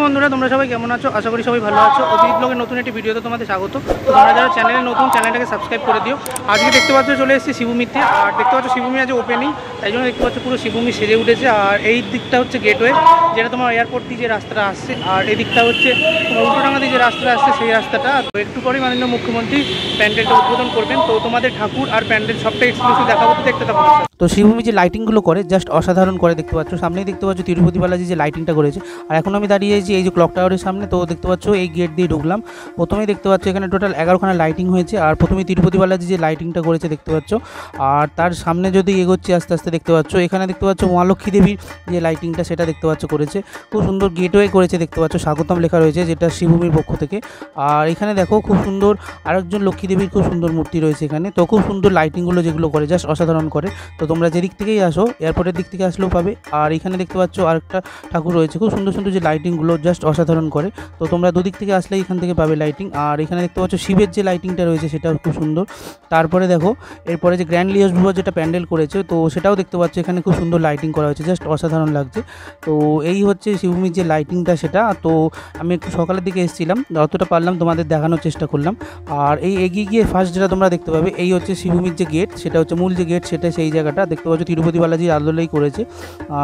বন্ধুরা, তোমরা সবাই কেমন আছো? আশা করি সবাই ভালো আছো। অজিত ব্লগের নতুন একটি ভিডিওতে তোমাদের স্বাগত। তো তোমরা যারা চ্যানেলে নতুন, চ্যানেলটাকে সাবস্ক্রাইব করে দিও। আজকে দেখতে পাচ্ছ চলে এসেছি শিবভূমিতে, আর দেখতে পাচ্ছ শিবভূমি আজ ওপেনিং, তাই জন্য দেখতে পাচ্ছ পুরো শিবভূমি সেজে উঠেছে। আর এই দিকটা হচ্ছে গেটওয়ে, যেটা তোমার এয়ারপোর্ট দিয়ে যে রাস্তাটা আসছে, আর এই দিকটা হচ্ছে তোমার উল্টোডাঙ্গা দিয়ে যে রাস্তাটা আসছে সেই রাস্তাটা। তো একটু পরেই মাননীয় মুখ্যমন্ত্রী প্যান্ডেলটা উদ্বোধন করবেন। তো তোমাদের ঠাকুর আর প্যান্ডেল সবটা এক্সক্লুসিভ দেখাবো, দেখতে থাকো। তো শিবভূমি যে লাইটিংগুলো করে জাস্ট অসাধারণ করে, দেখতে পাচ্ছ সামনেই দেখতে পাচ্ছ তিরুপতি বালাজি যে লাইটিংটা করেছে। আর এখন আমি দাঁড়িয়েছি এই যে ক্লক টাওয়ারের সামনে। তো দেখতে পাচ্ছ এই গেট দিয়ে ঢুকলাম, প্রথমেই দেখতে পাচ্ছ এখানে টোটাল 11খানা লাইটিং হয়েছে। আর প্রথমেই তিরুপতি বালাজি যে লাইটিংটা করেছে দেখতে পাচ্ছ। আর তার সামনে যদি এগোচ্ছি আস্তে আস্তে দেখতে পাচ্ছ এখানে দেখতে পাচ্ছ মহালক্ষ্মী দেবীর যে লাইটিংটা সেটা দেখতে পাচ্ছ করেছে। খুব সুন্দর গেটওয়ে করেছে, দেখতে পাচ্ছ স্বাগতম লেখা রয়েছে, যেটা শিবভূমির পক্ষ থেকে। আর এখানে দেখো খুব সুন্দর আরেকজন লক্ষ্মী দেবীর খুব সুন্দর মূর্তি রয়েছে এখানে। তো খুব সুন্দর লাইটিংগুলো যেগুলো করে জাস্ট অসাধারণ করে। তো তোমরা যেদিক থেকেই আসো, এয়ারপোর্টের দিক থেকে আসলেও পাবে। আর এখানে দেখতে পাচ্ছ আরেকটা ঠাকুর রয়েছে, খুব সুন্দর সুন্দর যে লাইটিংগুলো জাস্ট অসাধারণ করে। তো তোমরা দুদিক থেকে আসলে এখান থেকে পাবে লাইটিং। আর এখানে দেখতে পাচ্ছ শিবের যে লাইটিংটা রয়েছে সেটাও খুব সুন্দর। তারপরে দেখো এরপরে যে গ্র্যান্ড লিওস ভুয়া যেটা প্যান্ডেল করেছে, তো সেটাও দেখতে পাচ্ছ এখানে খুব সুন্দর লাইটিং করা হয়েছে, জাস্ট অসাধারণ লাগছে। তো এই হচ্ছে শিবভূমির যে লাইটিংটা সেটা। তো আমি একটু সকালের দিকে এসেছিলাম, যতটা পারলাম তোমাদের দেখানোর চেষ্টা করলাম। আর এই এগিয়ে গিয়ে ফার্স্ট যেটা তোমরা দেখতে পাবে এই হচ্ছে শিবভূমির যে গেট, সেটা হচ্ছে মূল যে গেট, সেটা সেই জায়গাটা দেখতে পাচ্ছ তিরুপতি বালাজির আদলেই করেছে।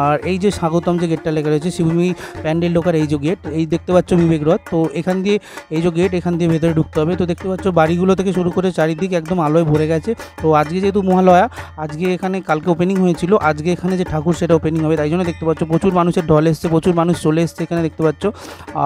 আর এই যে স্বাগতম যে গেটটা লেখা রয়েছে শিবভূমি প্যান্ডেল ঢোকার এই যে গেট, এই দেখতে পাচ্ছ বিবেক রথ। তো এখান দিয়ে এই যে গেট, এখান দিয়ে ভেতরে ঢুকতে হবে। তো দেখতে পাচ্ছ বাড়িগুলো থেকে শুরু করে চারিদিক একদম আলোয় ভরে গেছে। তো আজকে যেহেতু মহালয়া, আজকে এখানে কালকে ওপেনিং হয়েছিল, আজকে এখানে যে ঠাকুর সেটা ওপেনিং হবে, তাই জন্য দেখতে পাচ্ছ প্রচুর মানুষের ঢল এসছে, প্রচুর মানুষ চলে এসছে এখানে দেখতে পাচ্ছ।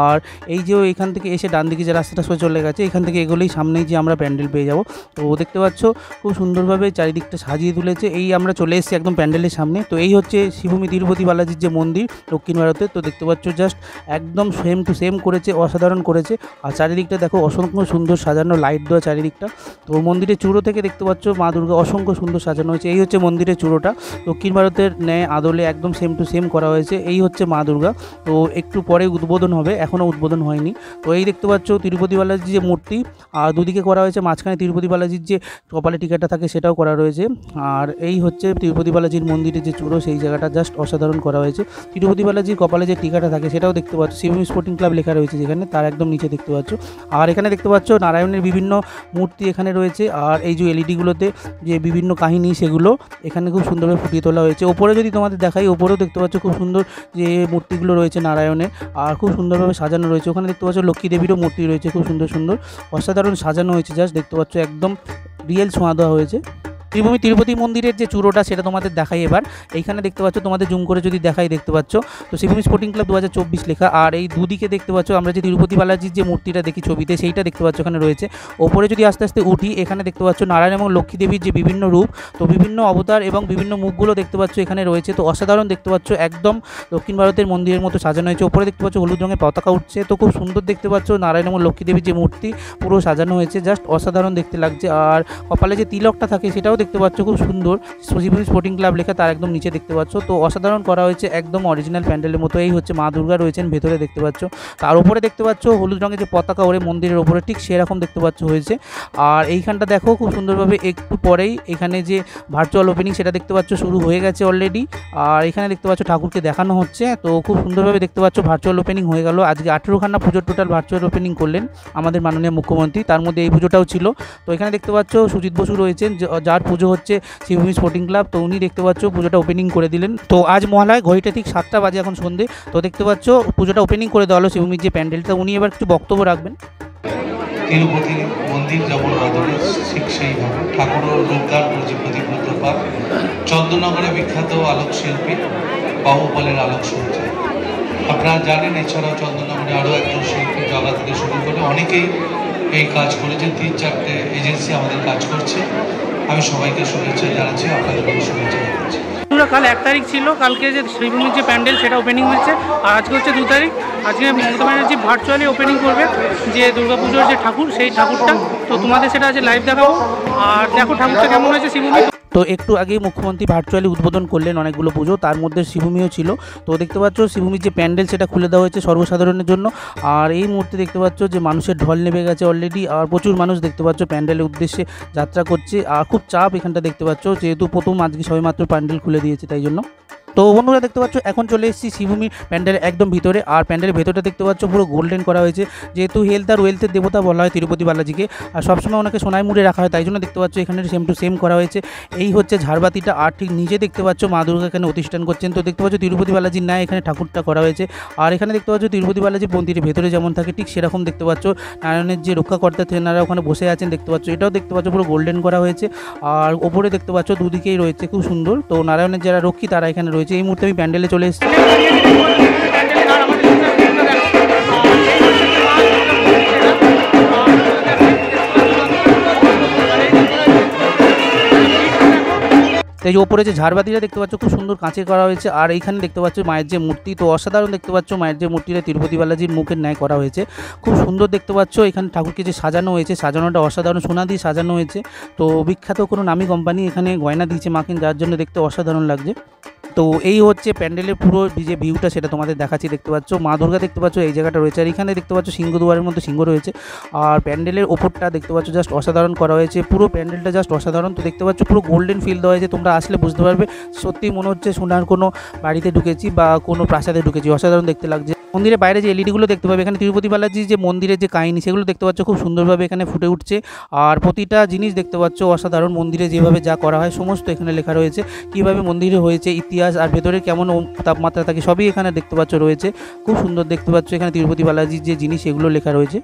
আর এই যে এখান থেকে এসে ডান দিকে যে রাস্তাটা সোজা চলে গেছে, এখান থেকে এগোলেই সামনেই যে আমরা প্যান্ডেল পেয়ে যাব। তো দেখতে পাচ্ছ খুব সুন্দরভাবে চারিদিকটা সাজিয়ে তুলেছে। এই আমরা চলে এসেছি একদম প্যান্ডেলের সামনে। তো এই হচ্ছে শিবভূমি তিরুপতি বালাজির যে মন্দির দক্ষিণ ভারতে। তো দেখতে পাচ্ছ জাস্ট একদম সেম টু সেম করেছে, অসাধারণ করেছে। আর চারিদিকটা দেখো অসংখ্য সুন্দর সাজানো, লাইট দেওয়া চারিদিকটা। তো মন্দিরের চূড়ো থেকে দেখতে পাচ্ছ মা দুর্গা অসংখ্য সুন্দর সাজানো হয়েছে। এই হচ্ছে মন্দিরের চূড়োটা, দক্ষিণ ভারতের ন্যায় আদলে একদম সেম টু সেম করা হয়েছে। এই হচ্ছে মা দুর্গা। তো একটু পরে উদ্বোধন হবে, এখনও উদ্বোধন হয়নি। তো এই দেখতে পাচ্ছ তিরুপতি বালাজির যে মূর্তি, আর দুদিকে করা হয়েছে, মাঝখানে তিরুপতি বালাজির যে কপালে টিকাটা থাকে সেটাও করা রয়েছে। আর এই হচ্ছে তিরুপতি বালাজির মন্দিরের যে চূড়ো, সেই জায়গাটা জাস্ট অসাধারণ করা হয়েছে। তিরুপতি বালাজির কপালে যে টিকাটা থাকে সেটাও দেখতে পাচ্ছ, শিবভূমি স্পোর্টিং ক্লাব লেখা রয়েছে যেখানে, তার একদম নিচে দেখতে পাচ্ছ। আর এখানে দেখতে পাচ্ছ নারায়ণের বিভিন্ন মূর্তি এখানে রয়েছে। আর এই যে এলইডিগুলোতে যে বিভিন্ন কাহিনী সেগুলো এখানে খুব সুন্দরভাবে ফুটিয়ে তোলা হয়েছে। ওপরে যদি তোমাদের দেখাই, ওপরেও দেখতে পাচ্ছ খুব সুন্দর যে মূর্তিগুলো রয়েছে নারায়ণের, আর খুব সুন্দরভাবে সাজানো রয়েছে। ওখানে দেখতে পাচ্ছ লক্ষ্মী দেবীরও মূর্তি রয়েছে, খুব সুন্দর সুন্দর অসাধারণ সাজানো হয়েছে, জাস্ট দেখতে পাচ্ছ একদম রিয়েল ছোঁয়া দেওয়া হয়েছে। শিবভূমি তিরুপতি মন্দিরের যে চূড়োটা সেটা তোমাদের দেখাই এবার। এইখানে দেখতে পাচ্ছ, তোমাদের জুম করে যদি দেখাই দেখতে পাচ্ছ, তো শিবভূমি স্পোর্টিং ক্লাব 2024 লেখা। আর এই দুদিকে দেখতে পাচ্ছ আমরা যে তিরুপতি বালাজির যে মূর্তিটা দেখি ছবিতে, সেইটা দেখতে পাচ্ছ এখানে রয়েছে। ওপরে যদি আস্তে আস্তে উঠি, এখানে দেখতে পাচ্ছ নারায়ণ এবং লক্ষ্মী দেবীর যে বিভিন্ন রূপ, তো বিভিন্ন অবতার এবং বিভিন্ন মুখগুলো দেখতে পাচ্ছ এখানে রয়েছে। তো অসাধারণ দেখতে পাচ্ছ, একদম দক্ষিণ ভারতের মন্দিরের মতো সাজানো হয়েছে। ওপরে দেখতে পাচ্ছ হলুদ রঙের পতাকা উঠছে। তো খুব সুন্দর দেখতে পাচ্ছ নারায়ণ এবং লক্ষ্মী দেবীর যে মূর্তি পুরো সাজানো হয়েছে, জাস্ট অসাধারণ দেখতে লাগছে। আর কপালে যে তিলকটা থাকে সেটাও দেখতে পাচ্ছ খুব সুন্দর, শিবভূমি স্পোর্টিং ক্লাব লেখা, তার একদম নিচে দেখতে পাচ্ছ। তো অসাধারণ করা হয়েছে, একদম অরিজিনাল প্যান্ডেলের মতো। এই হচ্ছে মা দুর্গা রয়েছেন ভেতরে দেখতে পাচ্ছ। তার উপরে দেখতে পাচ্ছ হলুদ রঙের যে পতাকা ওরে মন্দিরের ওপরে ঠিক সেরকম দেখতে পাচ্ছ হয়েছে। আর এইখানটা দেখো খুব সুন্দরভাবে একটু পরেই এখানে যে ভার্চুয়াল ওপেনিং সেটা দেখতে পাচ্ছ শুরু হয়ে গেছে অলরেডি। আর এখানে দেখতে পাচ্ছ ঠাকুরকে দেখানো হচ্ছে। তো খুব সুন্দরভাবে দেখতে পাচ্ছ ভার্চুয়াল ওপেনিং হয়ে গেল। আজকে 18খানা পুজোর টোটাল ভার্চুয়াল ওপেনিং করলেন আমাদের মাননীয় মুখ্যমন্ত্রী, তার মধ্যে এই পুজোটাও ছিল। তো এখানে দেখতে পাচ্ছ সুজিত বসু রয়েছেন, যার পুজো হচ্ছে শিবভূমি স্পোর্টিং ক্লাব। তো উনি দেখতে পাচ্ছ পুজোটা ওপেনিং করে দিলেন। তো আজ মহালয়, ঘড়িটা ঠিক 7টা বাজে এখন সন্ধে। তো দেখতে পাচ্ছ পুজোটা ওপেনিং করে দেওয়া হলো শিবভূমির যে প্যান্ডেলটা। উনি এবার কিছু বক্তব্য রাখবেন। তিরুপতি মন্দির যেমন আদলে ঠিক সেইভাবে ঠাকুরও রূপদান করেছে প্রতিব্রত পাক, চন্দননগরে বিখ্যাত আলোক শিল্পী বাহুবলের আলোক সজ্জায়। আপনারা জানেন এছাড়াও চন্দননগরে আরও একজন শিল্পী জগা থেকে শুরু করে অনেকেই এই কাজ করেছে। 3-4টে এজেন্সি আমাদের কাজ করছে। আমি সবাইকে শুভেচ্ছা জানাচ্ছি, আপনাদেরকেও শুভেচ্ছা জানাচ্ছি। কাল 1 তারিখ ছিল, কালকে যে শিবভূমির যে প্যান্ডেল সেটা ওপেনিং হয়েছে। আর আজকে হচ্ছে 2 তারিখ। আজকে মমতা ব্যানার্জি ভার্চুয়ালি ওপেনিং করবে যে দুর্গাপুজোর যে ঠাকুর, সেই ঠাকুরটা। তো তোমাদের সেটা আজ লাইভ দেখাবো। আর দেখো ঠাকুরটা কেমন হয়েছে শিবভূমি। তো একটু আগেই মুখ্যমন্ত্রী ভার্চুয়ালি উদ্বোধন করলেন অনেকগুলো পুজো, তার মধ্যে শিবভূমিও ছিল। তো দেখতে পাচ্ছ শিবভূমির যে প্যান্ডেল সেটা খুলে দেওয়া হয়েছে সর্বসাধারণের জন্য। আর এই মুহূর্তে দেখতে পাচ্ছ যে মানুষের ঢল নেমে গেছে অলরেডি। আর প্রচুর মানুষ দেখতে পাচ্ছ প্যান্ডেলের উদ্দেশ্যে যাত্রা করছে। আর খুব চাপ এখানটা দেখতে পাচ্ছ, যেহেতু প্রথম আজকে সবেমাত্র প্যান্ডেল খুলে দিয়েছে তাই জন্য। তো বন্ধুরা দেখতে পাচ্ছ এখন চলে এসেছি শ্রীভূমির প্যান্ডেলের একদম ভিতরে। আর প্যান্ডেলের ভেতরটা দেখতে পাচ্ছ পুরো গোল্ডেন করা হয়েছে, যেহেতু হেলথ আর ওয়েলথের দেবতা বলা হয় তিরুপতি বালাজিকে, আর সবসময় ওনাকে সোনায় মুড়ে রাখা হয়, তাই জন্য দেখতে পাচ্ছ এখানে সেম টু সেম করা হয়েছে। এই হচ্ছে ঝাড়বাতিটা, আর ঠিক নিচে দেখতে পাচ্ছ মা দুর্গা এখানে অধিষ্ঠান করছেন। তো দেখতে পাচ্ছ তিরুপতি বালাজির ন্যায় এখানে ঠাকুরটা করা হয়েছে। আর এখানে দেখতে পাচ্ছ তিরুপতি বালাজির মন্দিরের ভেতরে যেমন থাকে ঠিক সেরকম দেখতে পাচ্ছ নারায়ণের যে রক্ষাকর্তা তেনারা ওখানে বসে আছেন দেখতে পাচ্ছ। এটাও দেখতে পাচ্ছ পুরো গোল্ডেন করা হয়েছে, আর ওপরে দেখতে পাচ্ছ দুদিকেই রয়েছে খুব সুন্দর। তো নারায়ণের যারা রক্ষী তারা এখানে রয়েছে। এই মুহূর্তে আমি প্যান্ডেলে চলে এসেছি। এই যে ওপরে যে ঝাড়বাতিটা দেখতে পাচ্ছ খুব সুন্দর কাঁচের করা হয়েছে। আর এইখানে দেখতে পাচ্ছ মায়ের যে মূর্তি, তো অসাধারণ দেখতে পাচ্ছ মায়ের যে মূর্তিটা তিরুপতি বালাজির মুখের ন্যায় করা হয়েছে, খুব সুন্দর দেখতে পাচ্ছ। এখানে ঠাকুরকে যে সাজানো হয়েছে, সাজানোটা অসাধারণ, সোনা দিয়ে সাজানো হয়েছে। তো বিখ্যাত কোনো নামী কোম্পানি এখানে গয়না দিয়েছে মাকে, যার জন্য দেখতে অসাধারণ লাগছে। তো এই হচ্ছে প্যান্ডেলের পুরো যে ভিউটা সেটা তোমাদের দেখাচ্ছি। দেখতে পাচ্ছ মা দুর্গা দেখতে পাচ্ছ এই জায়গাটা রয়েছে, আর এখানে দেখতে পাচ্ছ সিংহদুয়ারের মধ্যে সিংহ রয়েছে। আর প্যান্ডেলের ওপরটা দেখতে পাচ্ছ জাস্ট অসাধারণ করা হয়েছে, পুরো প্যান্ডেলটা জাস্ট অসাধারণ। তো দেখতে পাচ্ছ পুরো গোল্ডেন ফিল দেওয়া হয়েছে, তোমরা আসলে বুঝতে পারবে সত্যি মনে হচ্ছে সোনার কোনো বাড়িতে ঢুকেছি বা কোনো প্রাসাদে ঢুকেছি, অসাধারণ দেখতে লাগছে। মন্দিরের বাইরে যে এলইডিগুলো দেখতে পাবে, এখানে তিরুপতি বালাজি যে মন্দিরের যে কাহিনী সেগুলো দেখতে পাচ্ছ খুব সুন্দরভাবে এখানে ফুটে উঠছে। আর প্রতিটা জিনিস দেখতে পাচ্ছ অসাধারণ, মন্দিরে যেভাবে যা করা হয় সমস্ত এখানে লেখা রয়েছে, কীভাবে মন্দিরে হয়েছে, ইতিহাস, আর ভেতরে কেমন তাপমাত্রা থাকে সবই এখানে দেখতে পাচ্ছ রয়েছে। খুব সুন্দর দেখতে পাচ্ছ এখানে তিরুপতি বালাজির যে জিনিস সেগুলো লেখা রয়েছে।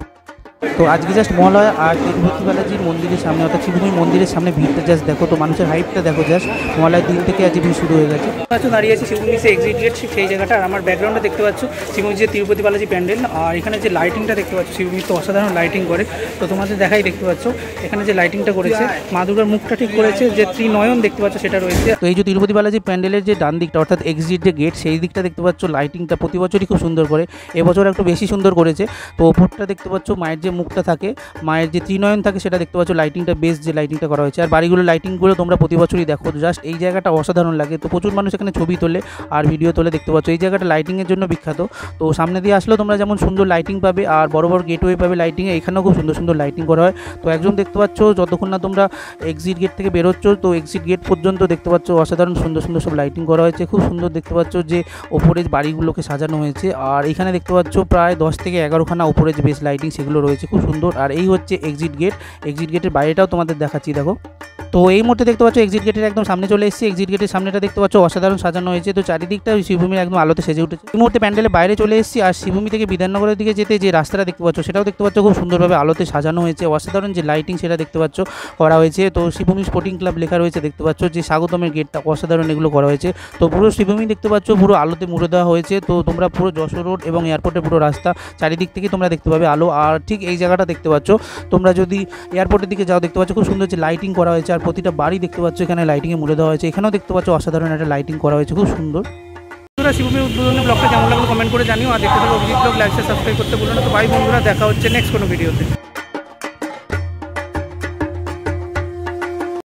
তো আজকে জাস্ট মহালয়া, আর তিরুপতি বালাজির মন্দিরের সামনে অর্থাৎ শ্রীভূমির মন্দিরের সামনে ভিড়টা জাস্ট দেখো, তো মানুষের হাইটটা দেখো জাস্ট, মহালয়ার দিন থেকে আজ ভিড় শুরু হয়ে গেছে। দাঁড়িয়ে আছে শ্রীভূমি সে এক্সিট গেট সেই জায়গাটা, আর আমার ব্যাকগ্রাউন্ডে দেখতে পাচ্ছ শ্রীভূমির যে তিরুপতি বালাজি প্যান্ডেল। আর এখানে যে লাইটিংটা দেখতে পাচ্ছ, শ্রীভূমি তো অসাধারণ লাইটিং করে, তো তোমাদের দেখাই দেখতে পাচ্ছ এখানে যে লাইটিংটা করেছে, মা দুর্গার মুখটা ঠিক করেছে, যে ত্রিনয়ন দেখতে পাচ্ছ সেটা রয়েছে। তো এই যে তিরুপতি বালাজি প্যান্ডেলের যে ডান দিকটা অর্থাৎ এক্সিট যে গেট সেই দিকটা দেখতে পাচ্ছ লাইটিংটা প্রতি বছরই খুব সুন্দর করে, এবছর একটু বেশি সুন্দর করেছে। তো ওপরটা দেখতে পাচ্ছ মায়ের যে মুখটা থাকে, মায়ের যে ত্রিনয়ন থাকে সেটা দেখতে পাচ্ছ, লাইটিংটা বেশ যে লাইটিংটা করা হয়েছে। আর বাড়িগুলো লাইটিংগুলো তোমরা প্রতি বছরই দেখো, জাস্ট এই জায়গাটা অসাধারণ লাগে। তো প্রচুর মানুষ এখানে ছবি তোলে আর ভিডিও তোলে, দেখতে পাচ্ছ এই জায়গাটা লাইটিংয়ের জন্য বিখ্যাত। তো সামনে দিয়ে আসলেও তোমরা যেমন সুন্দর লাইটিং পাবে, আর বড় বড় গেটওয়ে পাবে লাইটিংয়ে, এখানেও খুব সুন্দর সুন্দর লাইটিং করা হয়। তো একদম দেখতে পাচ্ছ যতক্ষণ না তোমরা এক্সিট গেট থেকে বেরোচ্ছ, তো এক্সিট গেট পর্যন্ত দেখতে পাচ্ছ অসাধারণ সুন্দর সুন্দর সব লাইটিং করা হয়েছে। খুব সুন্দর দেখতে পাচ্ছ যে ওপরে বাড়িগুলোকে সাজানো হয়েছে। আর এখানে দেখতে পাচ্ছ প্রায় 10 থেকে 11খানা ওপরে যে বেশ লাইটিং সেগুলো রয়েছে, খুব সুন্দর। আর এই হচ্ছে এক্সিট গেট, এক্সিট গেটের বাইরেটাও তোমাদের দেখাচ্ছি দেখো। তো এই মুহূর্তে দেখতে পাচ্ছ এক্সিট গেটের একদম সামনে চলে এসেছি। এক্সিট গেটের সামনেটা দেখতে পাচ্ছ অসাধারণ সাজানো হয়েছে, তো চারিদিকটা শ্রীভূমির একদম আলোতে সেজে উঠেছে। এই মুহূর্তে প্যান্ডেলের বাইরে চলে এসেছি, আর শ্রীভূমি থেকে বিধাননগরের দিকে যেতে যে রাস্তাটা দেখতে পাচ্ছ সেটাও দেখতে পাচ্ছ খুব সুন্দরভাবে আলোতে সাজানো হয়েছে, অসাধারণ যে লাইটিং সেটা দেখতে পাচ্ছ করা হয়েছে। তো শ্রীভূমি স্পোর্টিং ক্লাব লেখা রয়েছে দেখতে পাচ্ছ, যে স্বাগতমের গেটটা অসাধারণ এগুলো করা হয়েছে। তো পুরো শ্রীভূমি দেখতে পাচ্ছ পুরো আলোতে মুড়ে দেওয়া হয়েছে। তো তোমরা পুরো যশোর রোড এবং এয়ারপোর্টের পুরো রাস্তা চারিদিক থেকে তোমরা দেখতে পাবে আলো। আর ঠিক এই জায়গাটা দেখতে পাচ্ছ, তোমরা যদি এয়ারপোর্টের দিকে যাও দেখতে পাচ্ছ খুব সুন্দর যে লাইটিং করা হয়েছে, আর প্রতিটা বাড়ি দেখতে পাচ্ছ এখানে লাইটিংয়ে মুড়ে দেওয়া হয়েছে। এখানেও দেখতে পাচ্ছ অসাধারণ একটা লাইটিং করা হয়েছে, খুব সুন্দর। শিবভূমির উদ্বোধনী ব্লগটা কেমন লাগলো কমেন্ট করে জানিও, আর দেখতে থাকো অভিজিৎ ব্লগ, লাইক সাবস্ক্রাইব করতে ভুলো না। তো ভাই বন্ধুরা দেখা হচ্ছে নেক্সট কোনো ভিডিওতে।